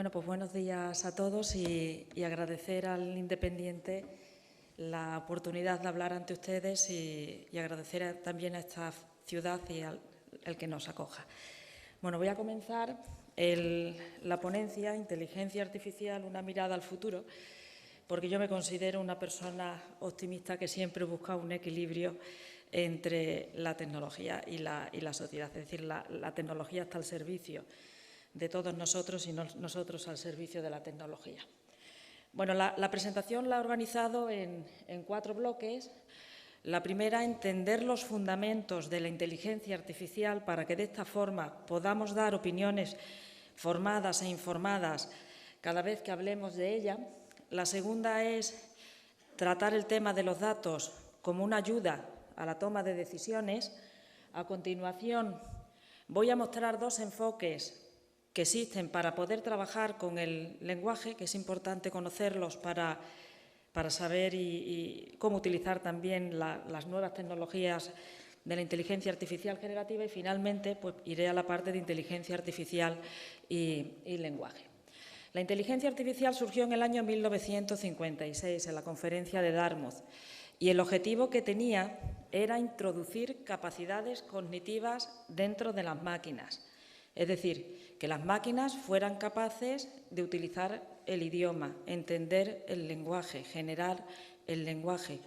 Bueno, pues buenos días a todos y agradecer al Independiente la oportunidad de hablar ante ustedes y agradecer también a esta ciudad y al que nos acoja. Bueno, voy a comenzar la ponencia Inteligencia Artificial, una mirada al futuro, porque yo me considero una persona optimista que siempre busca un equilibrio entre la tecnología y la sociedad. Es decir, la tecnología está al servicio de todos nosotros y nosotros al servicio de la tecnología. Bueno, la presentación la he organizado en 4 bloques. La primera, entender los fundamentos de la inteligencia artificial para que de esta forma podamos dar opiniones formadas e informadas cada vez que hablemos de ella. La segunda es tratar el tema de los datos como una ayuda a la toma de decisiones. A continuación, voy a mostrar 2 enfoques que existen para poder trabajar con el lenguaje, que es importante conocerlos para saber y cómo utilizar también las nuevas tecnologías de la inteligencia artificial generativa y, finalmente, pues, iré a la parte de inteligencia artificial y lenguaje. La inteligencia artificial surgió en el año 1956 en la conferencia de Dartmouth y el objetivo que tenía era introducir capacidades cognitivas dentro de las máquinas. Es decir, que las máquinas fueran capaces de utilizar el idioma, entender el lenguaje, generar el lenguaje,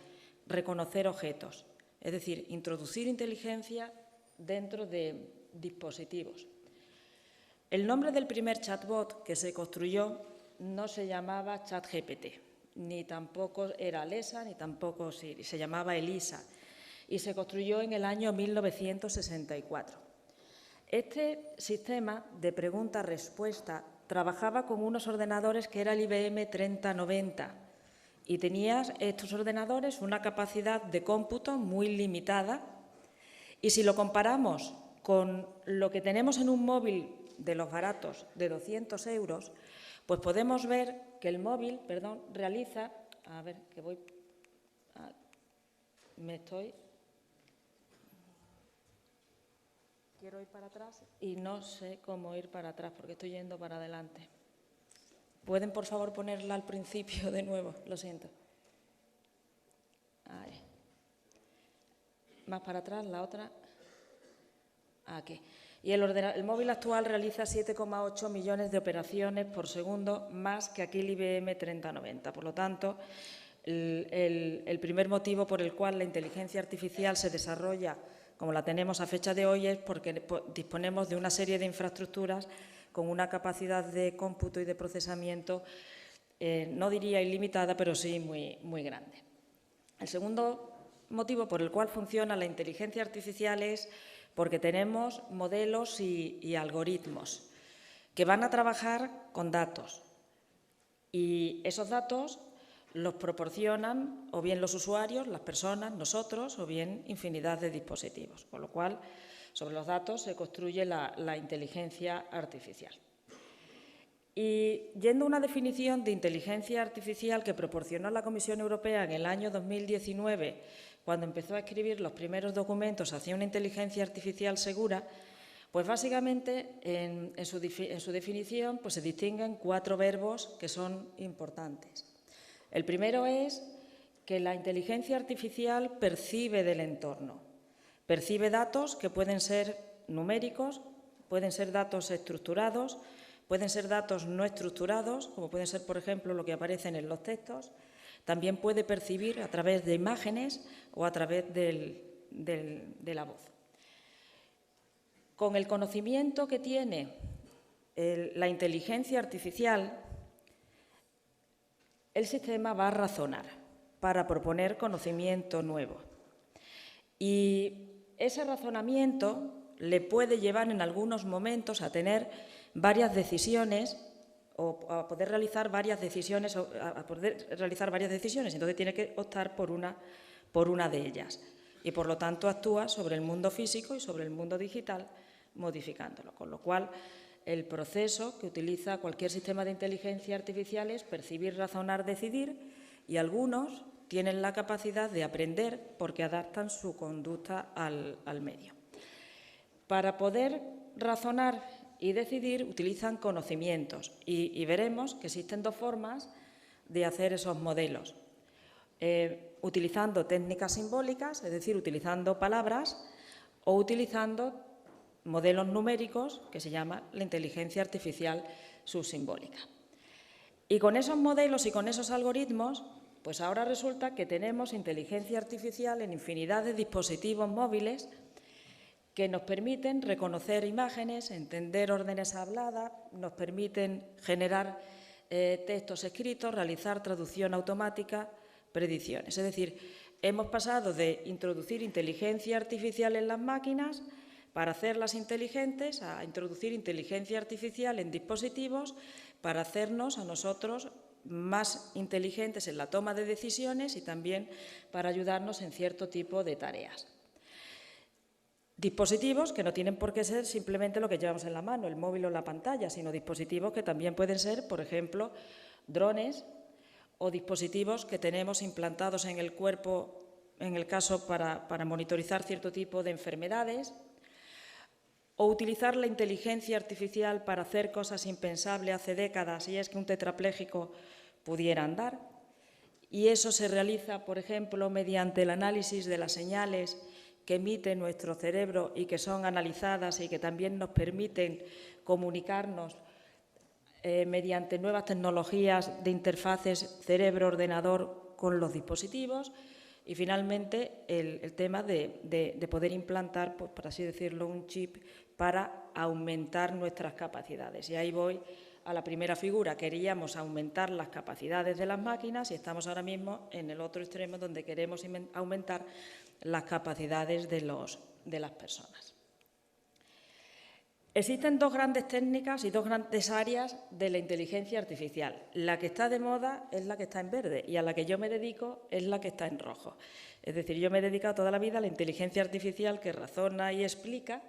reconocer objetos. Es decir, introducir inteligencia dentro de dispositivos. El nombre del primer chatbot que se construyó no se llamaba ChatGPT, ni tampoco era Alexa, ni tampoco Siri, se llamaba Elisa y se construyó en el año 1964. Este sistema de pregunta-respuesta trabajaba con unos ordenadores que era el IBM 3090 y tenía estos ordenadores una capacidad de cómputo muy limitada y si lo comparamos con lo que tenemos en un móvil de los baratos de 200 euros, pues podemos ver que el móvil, realiza… A ver, que voy… Quiero ir para atrás y no sé cómo ir para atrás porque estoy yendo para adelante. ¿Pueden, por favor, ponerla al principio de nuevo? Lo siento. Ahí. Más para atrás, la otra. Aquí. Y el móvil actual realiza 7,8 millones de operaciones por segundo, más que aquí el IBM 3090. Por lo tanto, el primer motivo por el cual la inteligencia artificial se desarrolla como la tenemos a fecha de hoy es porque disponemos de una serie de infraestructuras con una capacidad de cómputo y de procesamiento, no diría ilimitada, pero sí muy grande. El segundo motivo por el cual funciona la inteligencia artificial es porque tenemos modelos y algoritmos que van a trabajar con datos y esos datos los proporcionan o bien los usuarios, las personas, nosotros, o bien infinidad de dispositivos. Con lo cual, sobre los datos se construye la inteligencia artificial. Y yendo a una definición de inteligencia artificial que proporcionó la Comisión Europea en el año 2019, cuando empezó a escribir los primeros documentos hacia una inteligencia artificial segura, pues básicamente en su definición pues se distinguen 4 verbos que son importantes. El primero es que la inteligencia artificial percibe del entorno, percibe datos que pueden ser numéricos, pueden ser datos estructurados, pueden ser datos no estructurados, como pueden ser, por ejemplo, lo que aparecen en los textos. También puede percibir a través de imágenes o a través de la voz. Con el conocimiento que tiene la inteligencia artificial, el sistema va a razonar para proponer conocimiento nuevo. Y ese razonamiento le puede llevar en algunos momentos a tener varias decisiones o a poder realizar varias decisiones, entonces tiene que optar por una de ellas. Y, por lo tanto, actúa sobre el mundo físico y sobre el mundo digital, modificándolo. Con lo cual, el proceso que utiliza cualquier sistema de inteligencia artificial es percibir, razonar, decidir, y algunos tienen la capacidad de aprender porque adaptan su conducta al medio. Para poder razonar y decidir utilizan conocimientos y veremos que existen dos formas de hacer esos modelos. Utilizando técnicas simbólicas, es decir, utilizando palabras, o utilizando modelos numéricos, que se llama la inteligencia artificial subsimbólica. Y con esos modelos y con esos algoritmos, pues ahora resulta que tenemos inteligencia artificial en infinidad de dispositivos móviles que nos permiten reconocer imágenes, entender órdenes habladas, nos permiten generar textos escritos, realizar traducción automática, predicciones. Es decir, hemos pasado de introducir inteligencia artificial en las máquinas para hacerlas inteligentes a introducir inteligencia artificial en dispositivos para hacernos a nosotros más inteligentes en la toma de decisiones y también para ayudarnos en cierto tipo de tareas. Dispositivos que no tienen por qué ser simplemente lo que llevamos en la mano, el móvil o la pantalla, sino dispositivos que también pueden ser, por ejemplo, drones o dispositivos que tenemos implantados en el cuerpo, en el caso para monitorizar cierto tipo de enfermedades, o utilizar la inteligencia artificial para hacer cosas impensables hace décadas, y es que un tetrapléjico pudiera andar. Y eso se realiza, por ejemplo, mediante el análisis de las señales que emite nuestro cerebro y que son analizadas y que también nos permiten comunicarnos mediante nuevas tecnologías de interfaces cerebro-ordenador con los dispositivos. Y finalmente el tema de poder implantar, pues, por así decirlo, un chip para aumentar nuestras capacidades. Y ahí voy a la primera figura. Queríamos aumentar las capacidades de las máquinas y estamos ahora mismo en el otro extremo donde queremos aumentar las capacidades de las personas. Existen dos grandes técnicas y dos grandes áreas de la inteligencia artificial. La que está de moda es la que está en verde y a la que yo me dedico es la que está en rojo. Es decir, yo me he dedicado toda la vida a la inteligencia artificial que razona y explica,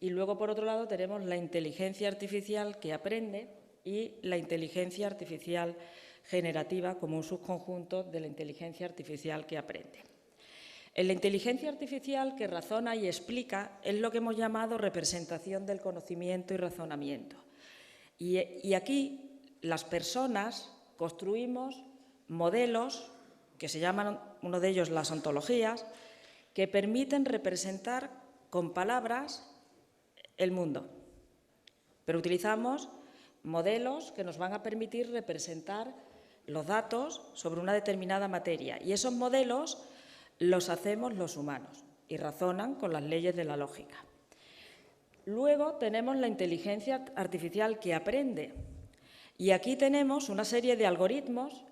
y luego, por otro lado, tenemos la inteligencia artificial que aprende y la inteligencia artificial generativa como un subconjunto de la inteligencia artificial que aprende. En la inteligencia artificial que razona y explica es lo que hemos llamado representación del conocimiento y razonamiento. Y aquí las personas construimos modelos, que se llaman, uno de ellos, las ontologías, que permiten representar con palabras el mundo. Pero utilizamos modelos que nos van a permitir representar los datos sobre una determinada materia. Y esos modelos los hacemos los humanos y razonan con las leyes de la lógica. Luego tenemos la inteligencia artificial que aprende. Y aquí tenemos una serie de algoritmos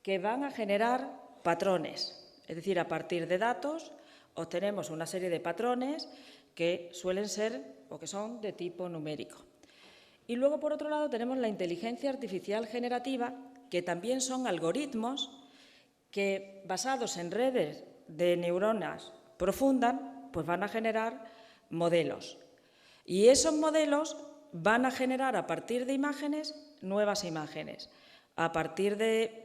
que van a generar patrones. Es decir, a partir de datos obtenemos una serie de patrones que suelen ser o que son de tipo numérico. Y luego, por otro lado, tenemos la inteligencia artificial generativa, que también son algoritmos que, basados en redes de neuronas profundas, pues van a generar modelos. Y esos modelos van a generar, a partir de imágenes, nuevas imágenes. A partir de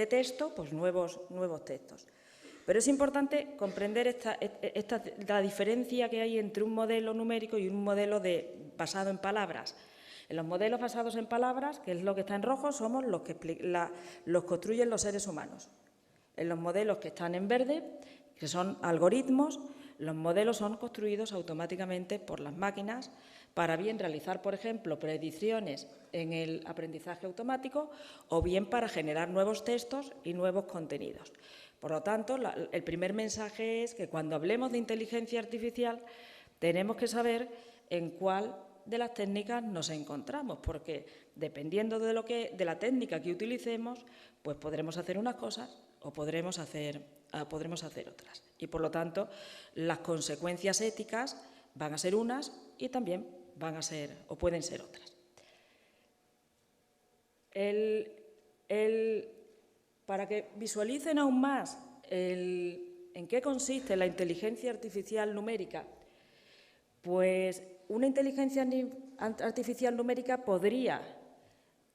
texto, pues nuevos textos. Pero es importante comprender la diferencia que hay entre un modelo numérico y un modelo basado en palabras. En los modelos basados en palabras, que es lo que está en rojo, somos los que los construyen los seres humanos. En los modelos que están en verde, que son algoritmos, los modelos son construidos automáticamente por las máquinas para bien realizar, por ejemplo, predicciones en el aprendizaje automático o bien para generar nuevos textos y nuevos contenidos. Por lo tanto, el primer mensaje es que cuando hablemos de inteligencia artificial tenemos que saber en cuál de las técnicas nos encontramos, porque dependiendo de la técnica que utilicemos, pues podremos hacer unas cosas o podremos hacer otras. Y, por lo tanto, las consecuencias éticas van a ser unas y también van a ser o pueden ser otras. Para que visualicen aún más en qué consiste la inteligencia artificial numérica, pues una inteligencia artificial numérica podría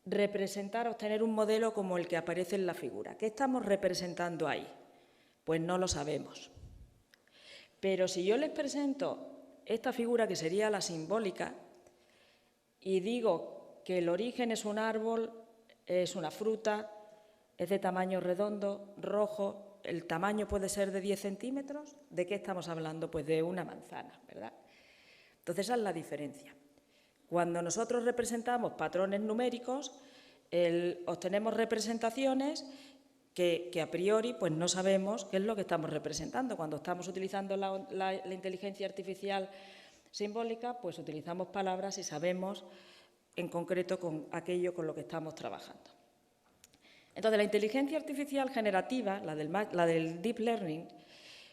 representar, obtener un modelo como el que aparece en la figura. ¿Qué estamos representando ahí? Pues no lo sabemos. Pero si yo les presento esta figura que sería la simbólica y digo que el origen es un árbol, es una fruta, es de tamaño redondo, rojo, el tamaño puede ser de 10 centímetros, ¿de qué estamos hablando? Pues de una manzana, ¿verdad? Entonces, esa es la diferencia. Cuando nosotros representamos patrones numéricos, obtenemos representaciones que a priori pues no sabemos qué es lo que estamos representando. Cuando estamos utilizando la inteligencia artificial simbólica, pues utilizamos palabras y sabemos en concreto con aquello con lo que estamos trabajando. Entonces, la inteligencia artificial generativa, la del Deep Learning,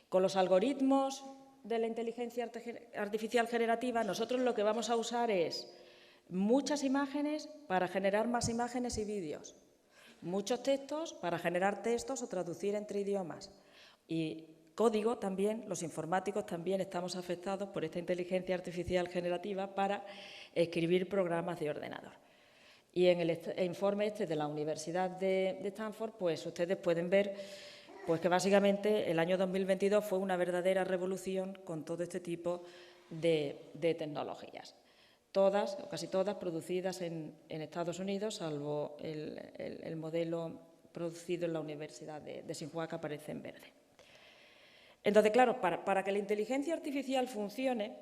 con los algoritmos de la inteligencia artificial generativa, nosotros lo que vamos a usar es muchas imágenes para generar más imágenes y vídeos, muchos textos para generar textos o traducir entre idiomas y código también. Los informáticos también estamos afectados por esta inteligencia artificial generativa para escribir programas de ordenador. Y en el informe de la Universidad de Stanford, pues ustedes pueden ver pues que básicamente el año 2022 fue una verdadera revolución con todo este tipo de tecnologías. Todas, o casi todas, producidas en Estados Unidos, salvo el modelo producido en la Universidad de Tsinghua, que aparece en verde. Entonces, claro, para que la inteligencia artificial funcione,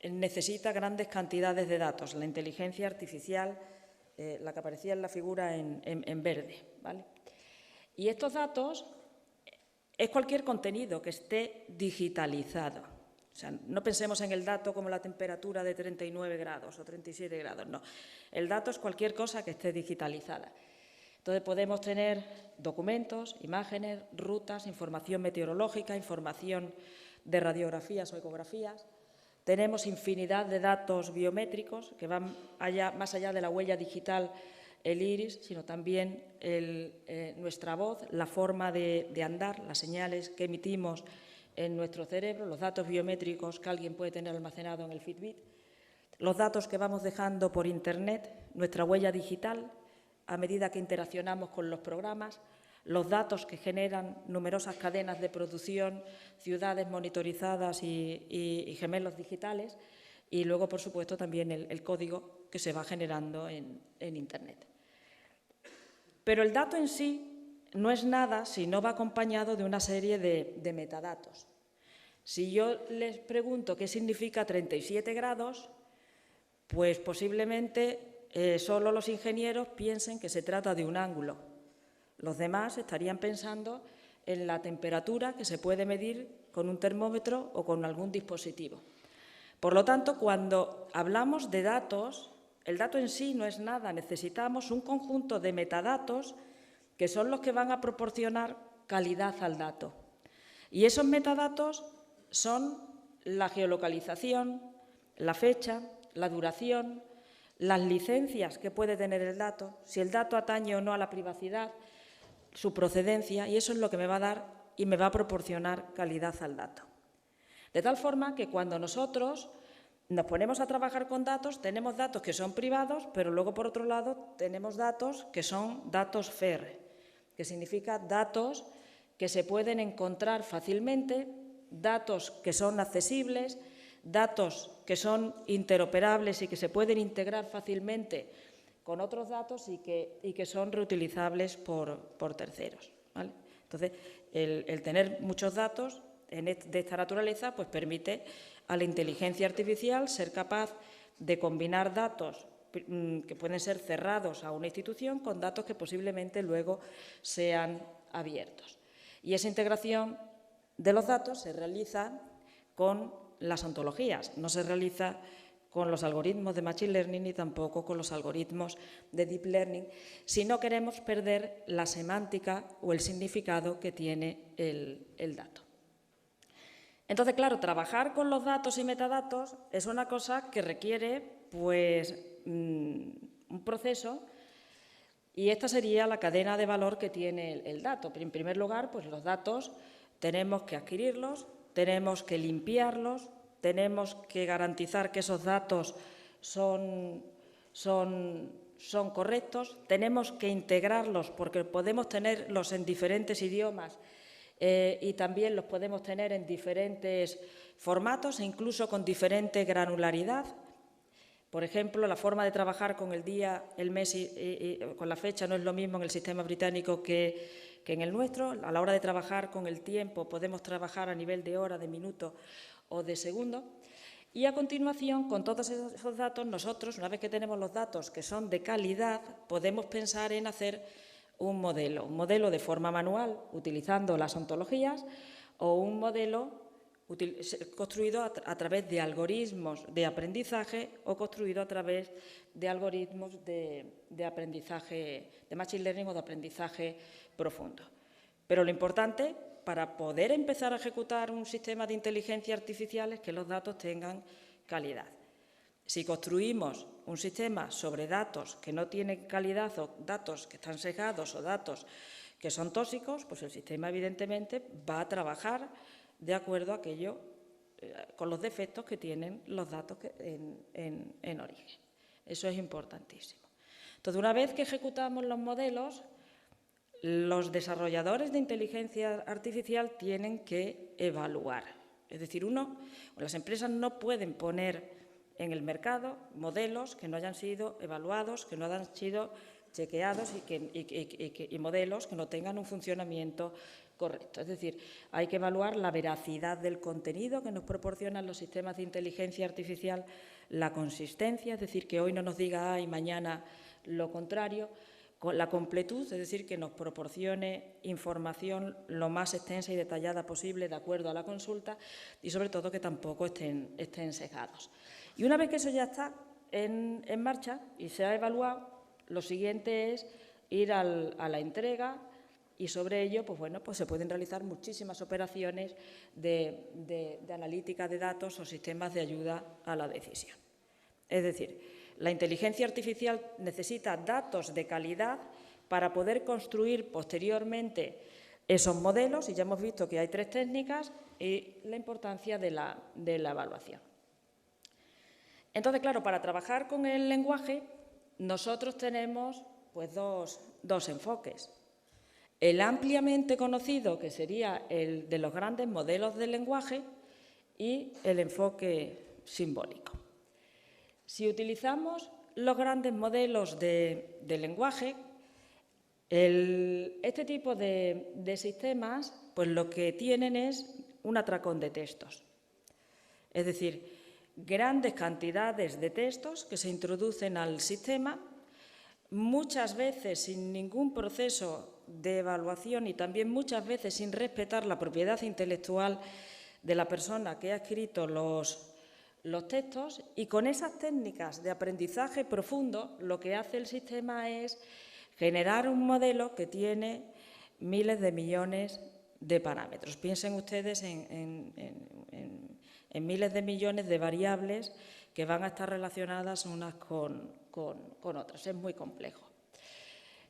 necesita grandes cantidades de datos. La inteligencia artificial, la que aparecía en la figura en verde, ¿vale? Y estos datos es cualquier contenido que esté digitalizado. O sea, no pensemos en el dato como la temperatura de 39 grados o 37 grados, no. El dato es cualquier cosa que esté digitalizada. Entonces, podemos tener documentos, imágenes, rutas, información meteorológica, información de radiografías o ecografías. Tenemos infinidad de datos biométricos que van más allá de la huella digital, el iris, sino también nuestra voz, la forma de andar, las señales que emitimos en nuestro cerebro, los datos biométricos que alguien puede tener almacenado en el Fitbit, los datos que vamos dejando por Internet, nuestra huella digital, a medida que interaccionamos con los programas, los datos que generan numerosas cadenas de producción, ciudades monitorizadas y gemelos digitales, y luego, por supuesto, también el código que se va generando en Internet. Pero el dato en sí no es nada si no va acompañado de una serie de metadatos. Si yo les pregunto qué significa 37 grados, pues posiblemente solo los ingenieros piensen que se trata de un ángulo. Los demás estarían pensando en la temperatura que se puede medir con un termómetro o con algún dispositivo. Por lo tanto, cuando hablamos de datos, el dato en sí no es nada, necesitamos un conjunto de metadatos que son los que van a proporcionar calidad al dato. Y esos metadatos son la geolocalización, la fecha, la duración, las licencias que puede tener el dato, si el dato atañe o no a la privacidad, su procedencia, y eso es lo que me va a dar y me va a proporcionar calidad al dato. De tal forma que cuando nosotros nos ponemos a trabajar con datos, tenemos datos que son privados, pero luego, por otro lado, tenemos datos que son datos FAIR, que significa datos que se pueden encontrar fácilmente, datos que son accesibles, datos que son interoperables y que se pueden integrar fácilmente con otros datos y que son reutilizables por terceros, ¿vale? Entonces, el tener muchos datos de esta naturaleza pues permite a la inteligencia artificial ser capaz de combinar datos que pueden ser cerrados a una institución con datos que posiblemente luego sean abiertos. Y esa integración de los datos se realiza con las ontologías, no se realiza con los algoritmos de Machine Learning ni tampoco con los algoritmos de Deep Learning, si no queremos perder la semántica o el significado que tiene el dato. Entonces, claro, trabajar con los datos y metadatos es una cosa que requiere pues, un proceso, y esta sería la cadena de valor que tiene el dato. En primer lugar, pues los datos tenemos que adquirirlos, tenemos que limpiarlos, tenemos que garantizar que esos datos son correctos, tenemos que integrarlos porque podemos tenerlos en diferentes idiomas y también los podemos tener en diferentes formatos e incluso con diferente granularidad. Por ejemplo, la forma de trabajar con el día, el mes y con la fecha no es lo mismo en el sistema británico que en el nuestro. A la hora de trabajar con el tiempo podemos trabajar a nivel de hora, de minuto o de segundo. Y a continuación, con todos esos datos, nosotros, una vez que tenemos los datos que son de calidad, podemos pensar en hacer un modelo de forma manual, utilizando las ontologías, o un modelo construido a través de algoritmos de aprendizaje o construido a través de algoritmos de aprendizaje, de machine learning o de aprendizaje profundo. Pero lo importante para poder empezar a ejecutar un sistema de inteligencia artificial es que los datos tengan calidad. Si construimos un sistema sobre datos que no tienen calidad o datos que están sesgados o datos que son tóxicos, pues el sistema evidentemente va a trabajar de acuerdo a aquello, con los defectos que tienen los datos en origen. Eso es importantísimo. Entonces, una vez que ejecutamos los modelos, los desarrolladores de inteligencia artificial tienen que evaluar. Es decir, las empresas no pueden poner en el mercado modelos que no hayan sido evaluados, que no hayan sido chequeados y modelos que no tengan un funcionamiento correcto. Es decir, hay que evaluar la veracidad del contenido que nos proporcionan los sistemas de inteligencia artificial, la consistencia, es decir, que hoy no nos diga A y mañana lo contrario, la completud, es decir, que nos proporcione información lo más extensa y detallada posible de acuerdo a la consulta y, sobre todo, que tampoco estén sesgados. Y una vez que eso ya está en marcha y se ha evaluado, lo siguiente es ir a la entrega y sobre ello, pues se pueden realizar muchísimas operaciones de analítica de datos o sistemas de ayuda a la decisión. Es decir, la inteligencia artificial necesita datos de calidad para poder construir posteriormente esos modelos, y ya hemos visto que hay 3 técnicas y la importancia de la evaluación. Entonces, claro, para trabajar con el lenguaje, nosotros tenemos pues, dos enfoques. El ampliamente conocido, que sería el de los grandes modelos del lenguaje, y el enfoque simbólico. Si utilizamos los grandes modelos de lenguaje, este tipo de sistemas pues lo que tienen es un atracón de textos. Es decir, grandes cantidades de textos que se introducen al sistema, muchas veces sin ningún proceso de evaluación y también muchas veces sin respetar la propiedad intelectual de la persona que ha escrito los textos, y con esas técnicas de aprendizaje profundo lo que hace el sistema es generar un modelo que tiene miles de millones de parámetros. Piensen ustedes en miles de millones de variables que van a estar relacionadas unas con otras. Es muy complejo.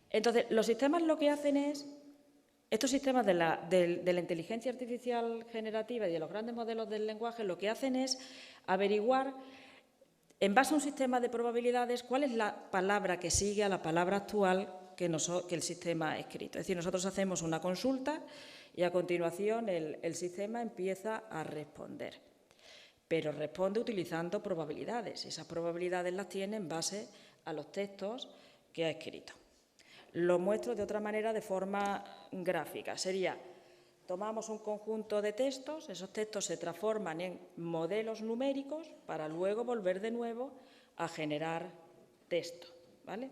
Entonces, los sistemas lo que hacen es, estos sistemas de la inteligencia artificial generativa y de los grandes modelos del lenguaje, lo que hacen es averiguar, en base a un sistema de probabilidades, cuál es la palabra que sigue a la palabra actual que el sistema ha escrito. Es decir, nosotros hacemos una consulta y a continuación el sistema empieza a responder. Pero responde utilizando probabilidades. Esas probabilidades las tiene en base a los textos que ha escrito. Lo muestro de otra manera, de forma gráfica. Sería, tomamos un conjunto de textos, esos textos se transforman en modelos numéricos para luego volver de nuevo a generar texto, ¿vale?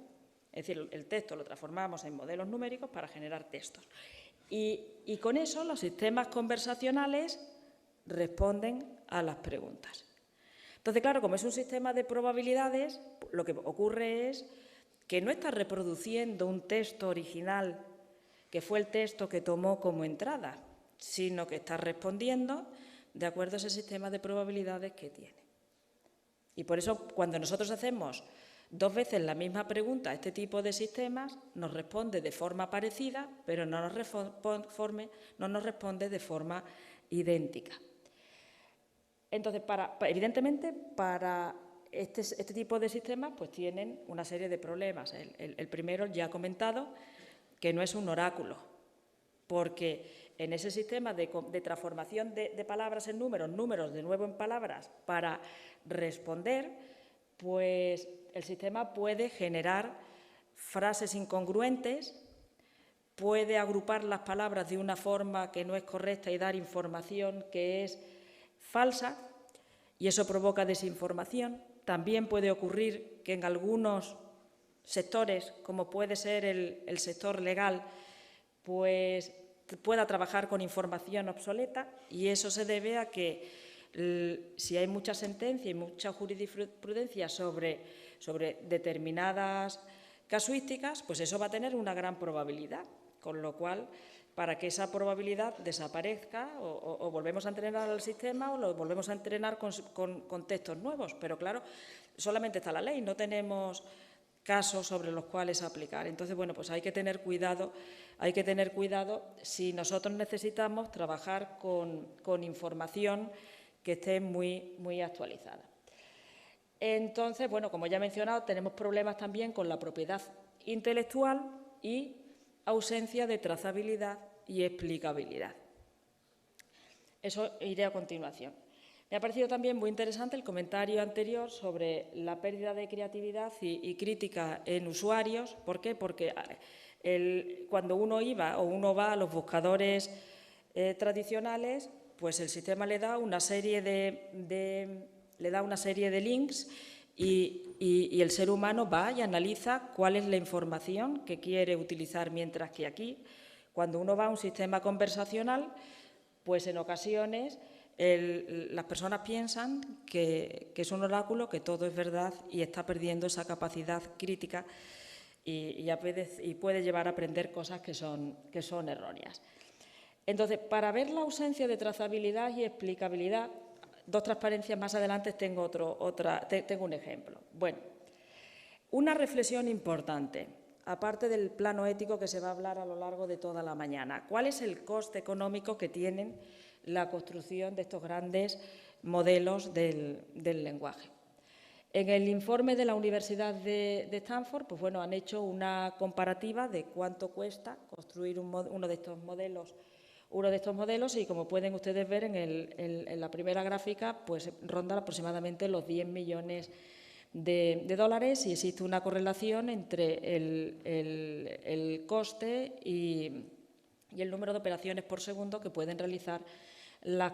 Es decir, el texto lo transformamos en modelos numéricos para generar textos. Y con eso los sistemas conversacionales responden a las preguntas. Entonces, claro, como es un sistema de probabilidades, lo que ocurre es que no está reproduciendo un texto original que fue el texto que tomó como entrada, sino que está respondiendo de acuerdo a ese sistema de probabilidades que tiene. Y por eso, cuando nosotros hacemos 2 veces la misma pregunta a este tipo de sistemas, nos responde de forma parecida, pero no nos responde de forma idéntica. Entonces, evidentemente, para este tipo de sistemas pues tienen una serie de problemas. El primero, ya he comentado, que no es un oráculo, porque en ese sistema de transformación de palabras en números, números de nuevo en palabras, para responder, pues el sistema puede generar frases incongruentes, puede agrupar las palabras de una forma que no es correcta y dar información que es falsa, y eso provoca desinformación. También puede ocurrir que en algunos sectores, como puede ser el sector legal, pues pueda trabajar con información obsoleta, y eso se debe a que si hay mucha sentencia y mucha jurisprudencia sobre determinadas casuísticas, pues eso va a tener una gran probabilidad, con lo cual, para que esa probabilidad desaparezca, o volvemos a entrenar al sistema o lo volvemos a entrenar con textos nuevos. Pero claro, solamente está la ley, no tenemos casos sobre los cuales aplicar. Entonces, bueno, pues hay que tener cuidado si nosotros necesitamos trabajar con información que esté muy actualizada. Entonces, bueno, como ya he mencionado, tenemos problemas también con la propiedad intelectual y ausencia de trazabilidad y explicabilidad. Eso iré a continuación. Me ha parecido también muy interesante el comentario anterior sobre la pérdida de creatividad y crítica en usuarios. ¿Por qué? Porque cuando uno va a los buscadores tradicionales, pues el sistema le da una serie de links y el ser humano va y analiza cuál es la información que quiere utilizar, mientras que aquí, cuando uno va a un sistema conversacional, pues en ocasiones las personas piensan que es un oráculo, que todo es verdad, y está perdiendo esa capacidad crítica y puede llevar a aprender cosas que son erróneas. Entonces, para ver la ausencia de trazabilidad y explicabilidad, dos transparencias más adelante tengo un ejemplo. Bueno, una reflexión importante, aparte del plano ético que se va a hablar a lo largo de toda la mañana. ¿Cuál es el coste económico que tienen la construcción de estos grandes modelos del lenguaje? En el informe de la Universidad de Stanford, pues bueno, han hecho una comparativa de cuánto cuesta construir uno de estos modelos, y como pueden ustedes ver en la primera gráfica, pues ronda aproximadamente los 10 millones de dólares, y existe una correlación entre el coste y el número de operaciones por segundo que pueden realizar las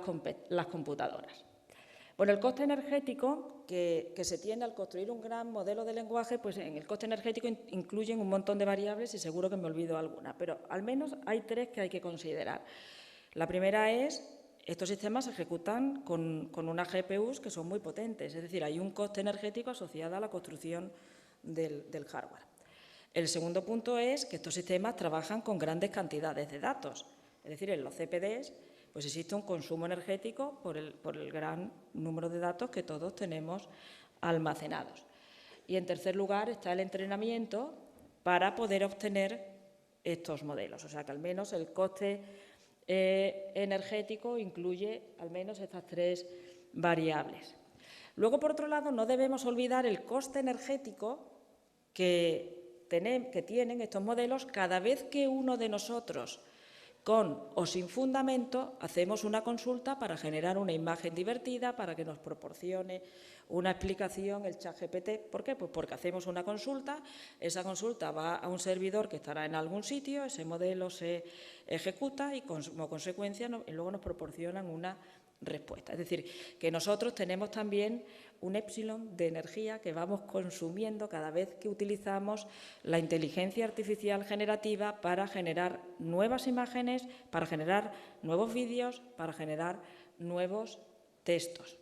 computadoras. Bueno, el coste energético que se tiene al construir un gran modelo de lenguaje, pues en el coste energético incluyen un montón de variables y seguro que me olvido alguna, pero al menos hay tres que hay que considerar. La primera es, estos sistemas se ejecutan con unas GPUs que son muy potentes, es decir, hay un coste energético asociado a la construcción del hardware. El segundo punto es que estos sistemas trabajan con grandes cantidades de datos, es decir, en los CPDs pues existe un consumo energético por el gran número de datos que todos tenemos almacenados. Y en tercer lugar está el entrenamiento para poder obtener estos modelos, o sea que al menos el coste energético incluye al menos estas tres variables. Luego, por otro lado, no debemos olvidar el coste energético que tienen estos modelos cada vez que uno de nosotros, con o sin fundamento, hacemos una consulta para generar una imagen divertida, para que nos proporcione una explicación el ChatGPT. ¿Por qué? Pues porque hacemos una consulta, esa consulta va a un servidor que estará en algún sitio, ese modelo se ejecuta y como consecuencia luego nos proporcionan una respuesta. Es decir, que nosotros tenemos también un épsilon de energía que vamos consumiendo cada vez que utilizamos la inteligencia artificial generativa para generar nuevas imágenes, para generar nuevos vídeos, para generar nuevos textos.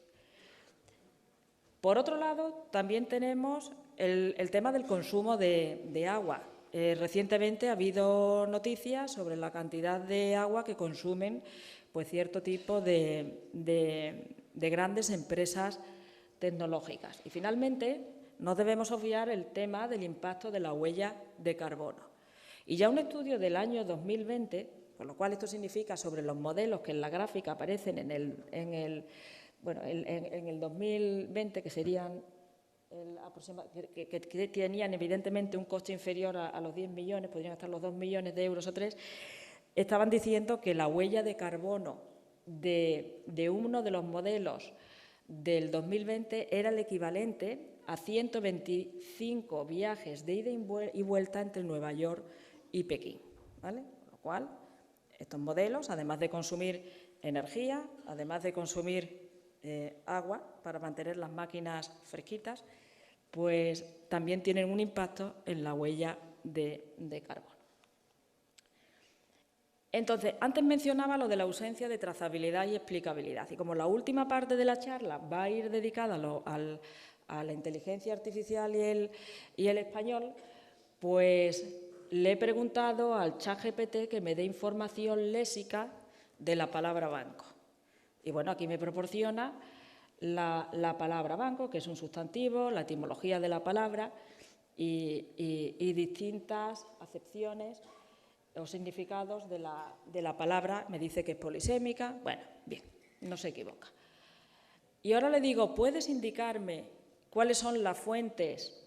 Por otro lado, también tenemos el tema del consumo de agua. Recientemente ha habido noticias sobre la cantidad de agua que consumen pues, cierto tipo de grandes empresas tecnológicas. Y finalmente, no debemos obviar el tema del impacto de la huella de carbono. Y ya un estudio del año 2020, con lo cual esto significa sobre los modelos que en la gráfica aparecen en el 2020, que serían que tenían evidentemente un coste inferior a los 10 millones, podrían estar los 2 millones de euros o 3, estaban diciendo que la huella de carbono de uno de los modelos del 2020 era el equivalente a 125 viajes de ida y vuelta entre Nueva York y Pekín, ¿vale? Con lo cual, estos modelos, además de consumir energía, además de consumir agua para mantener las máquinas fresquitas, pues también tienen un impacto en la huella de carbono. Entonces, antes mencionaba lo de la ausencia de trazabilidad y explicabilidad, y como la última parte de la charla va a ir dedicada a la inteligencia artificial y el español, pues le he preguntado al ChatGPT que me dé información léxica de la palabra banco. Y bueno, aquí me proporciona la palabra banco, que es un sustantivo, la etimología de la palabra y distintas acepciones o significados de la palabra. Me dice que es polisémica. Bueno, bien, no se equivoca. Y ahora le digo, ¿puedes indicarme cuáles son las fuentes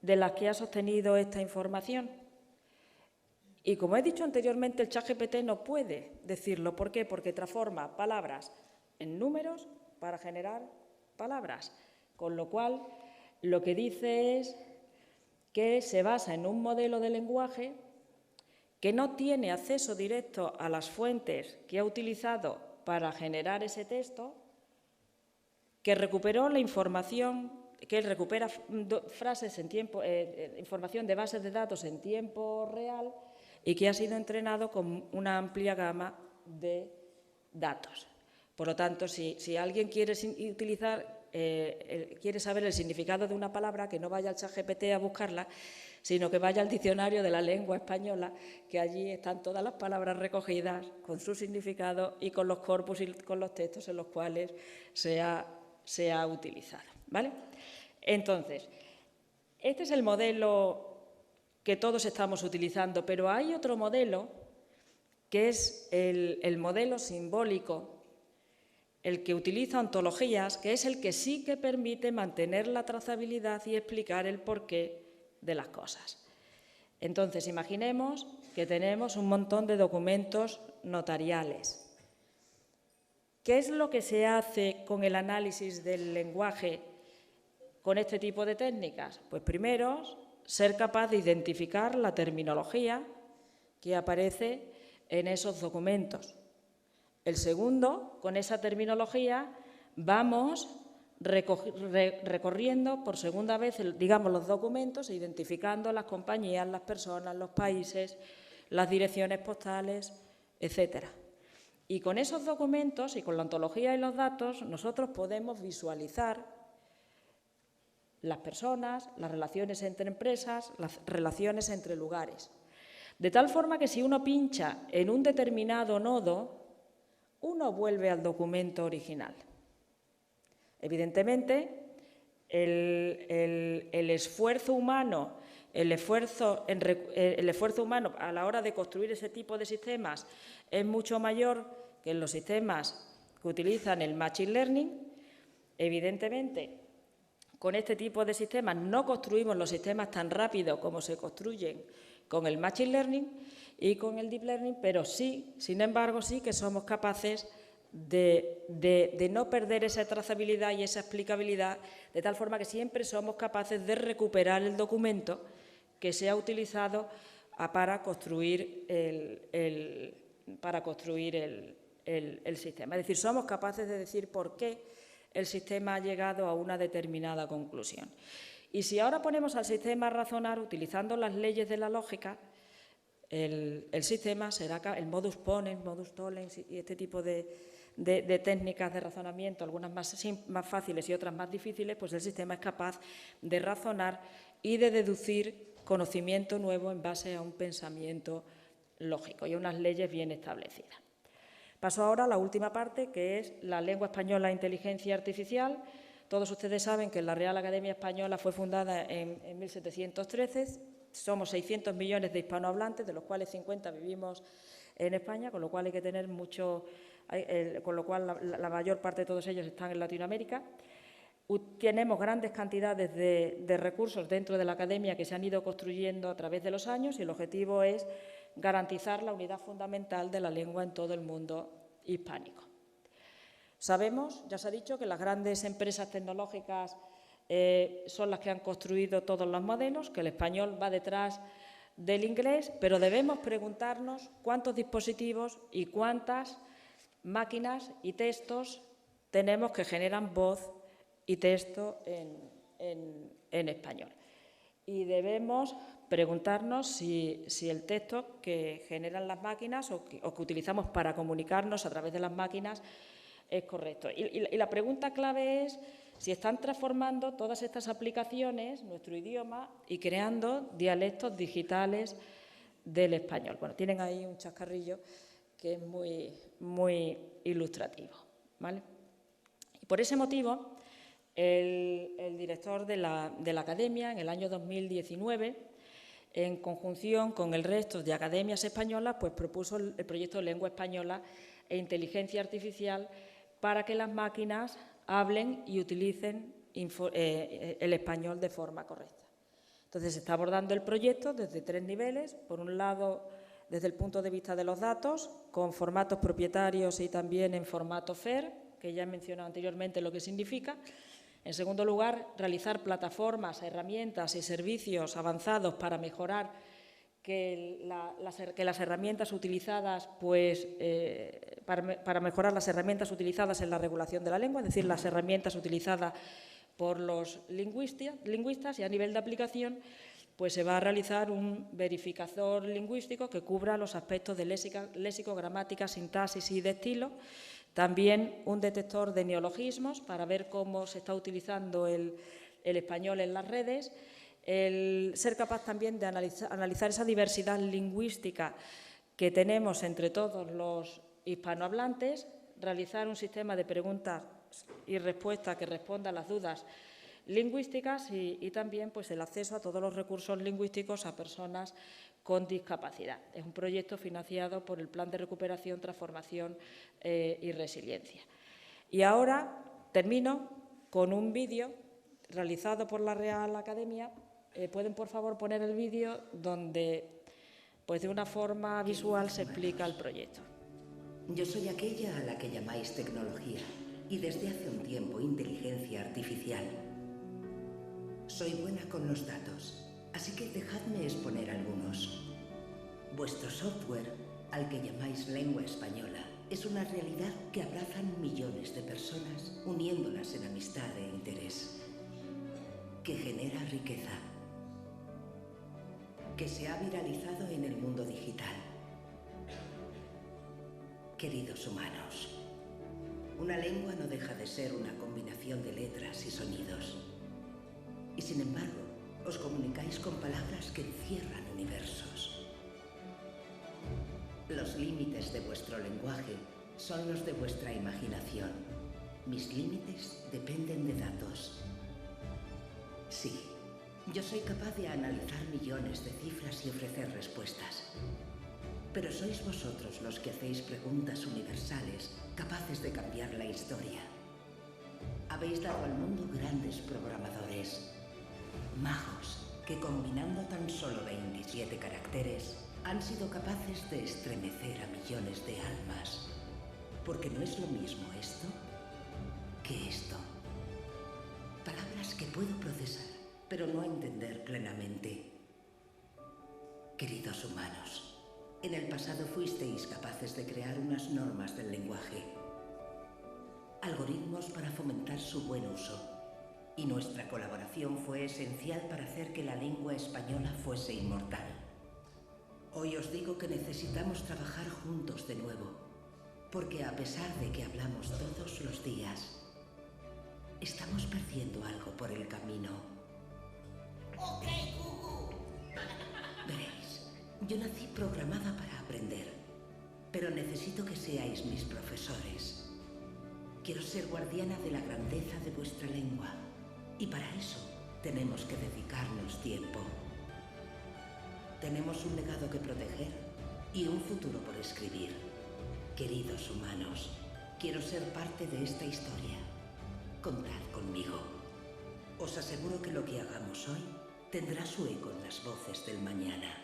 de las que has obtenido esta información? Y como he dicho anteriormente, el ChatGPT no puede decirlo. ¿Por qué? Porque transforma palabras en números para generar palabras. Con lo cual, lo que dice es que se basa en un modelo de lenguaje que no tiene acceso directo a las fuentes que ha utilizado para generar ese texto, que recuperó la información, que recupera frases en tiempo, información de bases de datos en tiempo real y que ha sido entrenado con una amplia gama de datos. Por lo tanto, si alguien quiere quiere saber el significado de una palabra, que no vaya al ChatGPT a buscarla, sino que vaya al diccionario de la lengua española, que allí están todas las palabras recogidas con su significado y con los corpus y con los textos en los cuales se ha utilizado, ¿vale? Entonces, este es el modelo que todos estamos utilizando, pero hay otro modelo que es el modelo simbólico, el que utiliza ontologías, que es el que sí que permite mantener la trazabilidad y explicar el porqué de las cosas. Entonces, imaginemos que tenemos un montón de documentos notariales. ¿Qué es lo que se hace con el análisis del lenguaje con este tipo de técnicas? Pues primero, ser capaz de identificar la terminología que aparece en esos documentos. El segundo, con esa terminología, vamos recorriendo por segunda vez, digamos, los documentos e identificando las compañías, las personas, los países, las direcciones postales, etcétera. Y con esos documentos y con la ontología y los datos, nosotros podemos visualizar las personas, las relaciones entre empresas, las relaciones entre lugares. De tal forma que si uno pincha en un determinado nodo, uno vuelve al documento original. Evidentemente, el esfuerzo humano a la hora de construir ese tipo de sistemas es mucho mayor que en los sistemas que utilizan el Machine Learning. Evidentemente, con este tipo de sistemas no construimos los sistemas tan rápido como se construyen con el Machine Learning y con el Deep Learning, pero sí, sin embargo, sí que somos capaces de no perder esa trazabilidad y esa explicabilidad, de tal forma que siempre somos capaces de recuperar el documento que se ha utilizado para construir el sistema. Es decir, somos capaces de decir por qué el sistema ha llegado a una determinada conclusión. Y si ahora ponemos al sistema a razonar utilizando las leyes de la lógica, el sistema será el modus ponens, modus tollens y este tipo de técnicas de razonamiento, algunas más fáciles y otras más difíciles, pues el sistema es capaz de razonar y de deducir conocimiento nuevo en base a un pensamiento lógico y a unas leyes bien establecidas. Paso ahora a la última parte, que es la lengua española e inteligencia artificial. Todos ustedes saben que la Real Academia Española fue fundada en 1713. Somos 600 millones de hispanohablantes, de los cuales 50 vivimos en España, con lo cual hay que tener con lo cual la mayor parte de todos ellos están en Latinoamérica. Tenemos grandes cantidades de recursos dentro de la academia que se han ido construyendo a través de los años y el objetivo es garantizar la unidad fundamental de la lengua en todo el mundo hispánico. Sabemos, ya se ha dicho, que las grandes empresas tecnológicas son las que han construido todos los modelos, que el español va detrás del inglés, pero debemos preguntarnos cuántos dispositivos y cuántas máquinas y textos tenemos que generan voz y texto en español. Y debemos preguntarnos si el texto que generan las máquinas o que utilizamos para comunicarnos a través de las máquinas es correcto. Y la pregunta clave es si están transformando todas estas aplicaciones, nuestro idioma, y creando dialectos digitales del español. Bueno, tienen ahí un chascarrillo que es muy ilustrativo, ¿vale? Y por ese motivo, el director de la Academia, en el año 2019, en conjunción con el resto de academias españolas, pues propuso el proyecto Lengua Española e Inteligencia Artificial para que las máquinas hablen y utilicen el español de forma correcta. Entonces, se está abordando el proyecto desde 3 niveles. Por un lado, desde el punto de vista de los datos, con formatos propietarios y también en formato FAIR, que ya he mencionado anteriormente lo que significa. En segundo lugar, realizar plataformas, herramientas y servicios avanzados para mejorar que las herramientas utilizadas, pues, para mejorar las herramientas utilizadas en la regulación de la lengua, es decir, las herramientas utilizadas por los lingüistas, y a nivel de aplicación, pues se va a realizar un verificador lingüístico que cubra los aspectos de léxico, gramática, sintaxis y de estilo. También un detector de neologismos para ver cómo se está utilizando el español en las redes. El ser capaz también de analizar esa diversidad lingüística que tenemos entre todos los hispanohablantes, realizar un sistema de preguntas y respuestas que responda a las dudas lingüísticas y también, pues, el acceso a todos los recursos lingüísticos a personas con discapacidad. Es un proyecto financiado por el Plan de Recuperación, Transformación y Resiliencia. Y ahora termino con un vídeo realizado por la Real Academia. ¿Pueden, por favor, poner el vídeo donde, pues, de una forma visual se explica el proyecto? Yo soy aquella a la que llamáis tecnología y desde hace un tiempo inteligencia artificial. Soy buena con los datos, así que dejadme exponer algunos. Vuestro software, al que llamáis Lengua Española, es una realidad que abrazan millones de personas, uniéndolas en amistad e interés, que genera riqueza, que se ha viralizado en el mundo digital. Queridos humanos, una lengua no deja de ser una combinación de letras y sonidos. Y sin embargo, os comunicáis con palabras que encierran universos. Los límites de vuestro lenguaje son los de vuestra imaginación. Mis límites dependen de datos. Sí, yo soy capaz de analizar millones de cifras y ofrecer respuestas. Pero sois vosotros los que hacéis preguntas universales capaces de cambiar la historia. Habéis dado al mundo grandes programadores, magos, que combinando tan solo 27 caracteres han sido capaces de estremecer a millones de almas. Porque no es lo mismo esto que esto. Palabras que puedo procesar, pero no entender plenamente. Queridos humanos, en el pasado fuisteis capaces de crear unas normas del lenguaje, algoritmos para fomentar su buen uso, y nuestra colaboración fue esencial para hacer que la lengua española fuese inmortal. Hoy os digo que necesitamos trabajar juntos de nuevo, porque a pesar de que hablamos todos los días, estamos perdiendo algo por el camino. Ok, Google. Veréis, yo nací programada para aprender, pero necesito que seáis mis profesores. Quiero ser guardiana de la grandeza de vuestra lengua, y para eso tenemos que dedicarnos tiempo. Tenemos un legado que proteger y un futuro por escribir. Queridos humanos, quiero ser parte de esta historia. Contad conmigo. Os aseguro que lo que hagamos hoy tendrá su eco en las voces del mañana.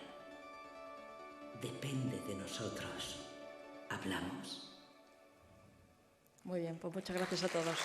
depende de nosotros. ¿Hablamos? Muy bien, pues muchas gracias a todos.